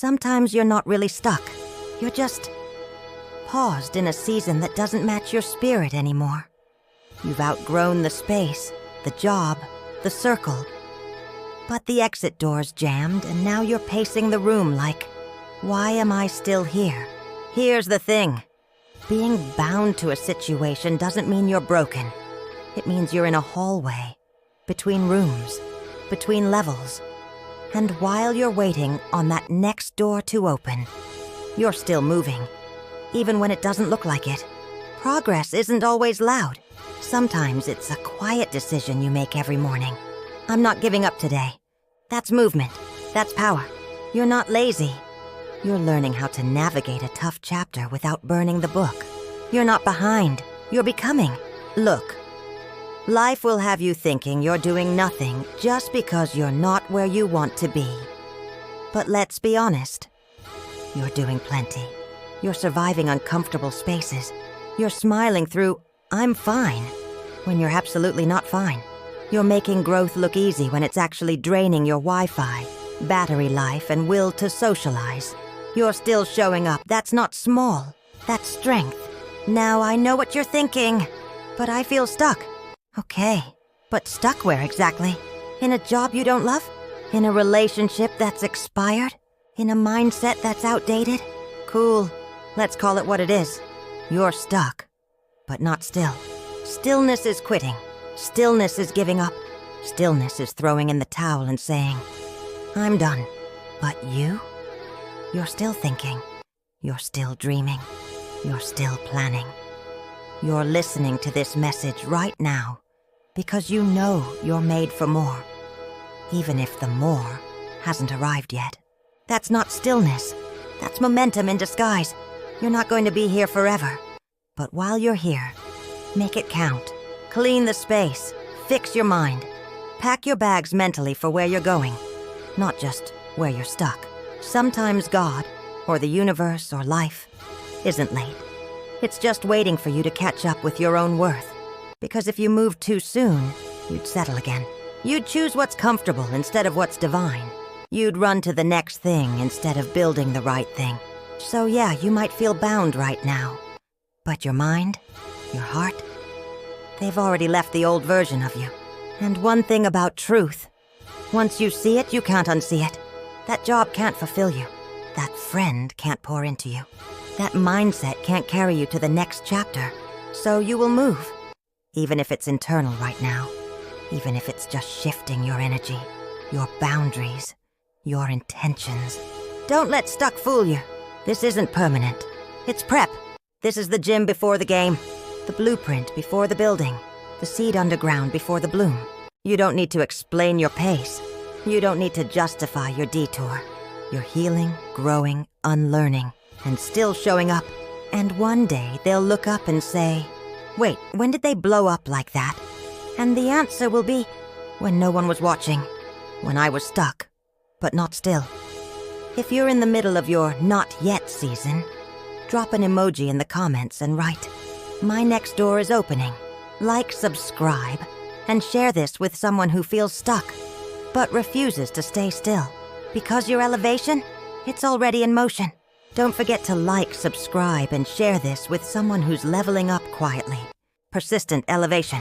Sometimes you're not really stuck. You're just paused in a season that doesn't match your spirit anymore. You've outgrown the space, the job, the circle. But the exit door's jammed, and now you're pacing the room like, why am I still here? Here's the thing. Being bound to a situation doesn't mean you're broken. It means you're in a hallway, between rooms, between levels. And while you're waiting on that next door to open, you're still moving, even when it doesn't look like it. Progress isn't always loud. Sometimes it's a quiet decision you make every morning. I'm not giving up today. That's movement. That's power. You're not lazy. You're learning how to navigate a tough chapter without burning the book. You're not behind. You're becoming. Look, life will have you thinking you're doing nothing just because you're not where you want to be. But let's be honest. You're doing plenty. You're surviving uncomfortable spaces. You're smiling through, I'm fine, when you're absolutely not fine. You're making growth look easy when it's actually draining your Wi-Fi, battery life, and will to socialize. You're still showing up. That's not small. That's strength. Now I know what you're thinking, but I feel stuck. Okay, but stuck where exactly? In a job you don't love? In a relationship that's expired? In a mindset that's outdated? Cool. Let's call it what it is. You're stuck, but not still. Stillness is quitting. Stillness is giving up. Stillness is throwing in the towel and saying, I'm done. But you? You're still thinking. You're still dreaming. You're still planning. You're listening to this message right now because you know you're made for more, even if the more hasn't arrived yet. That's not stillness. That's momentum in disguise. You're not going to be here forever. But while you're here, make it count. Clean the space. Fix your mind. Pack your bags mentally for where you're going, not just where you're stuck. Sometimes God, or the universe, or life, isn't late. It's just waiting for you to catch up with your own worth. Because if you moved too soon, you'd settle again. You'd choose what's comfortable instead of what's divine. You'd run to the next thing instead of building the right thing. So yeah, you might feel bound right now. But your mind, your heart, they've already left the old version of you. And one thing about truth, once you see it, you can't unsee it. That job can't fulfill you. That friend can't pour into you. That mindset can't carry you to the next chapter. So you will move, even if it's internal right now. Even if it's just shifting your energy, your boundaries, your intentions. Don't let stuck fool you. This isn't permanent. It's prep. This is the gym before the game, the blueprint before the building, the seed underground before the bloom. You don't need to explain your pace. You don't need to justify your detour. You're healing, growing, unlearning, and still showing up. And one day they'll look up and say, wait, when did they blow up like that? And the answer will be, when no one was watching, when I was stuck, but not still. If you're in the middle of your not yet season, drop an emoji in the comments and write, my next door is opening. Like, subscribe, and share this with someone who feels stuck, but refuses to stay still. Because your elevation, it's already in motion. Don't forget to like, subscribe, and share this with someone who's leveling up quietly. Persistent elevation.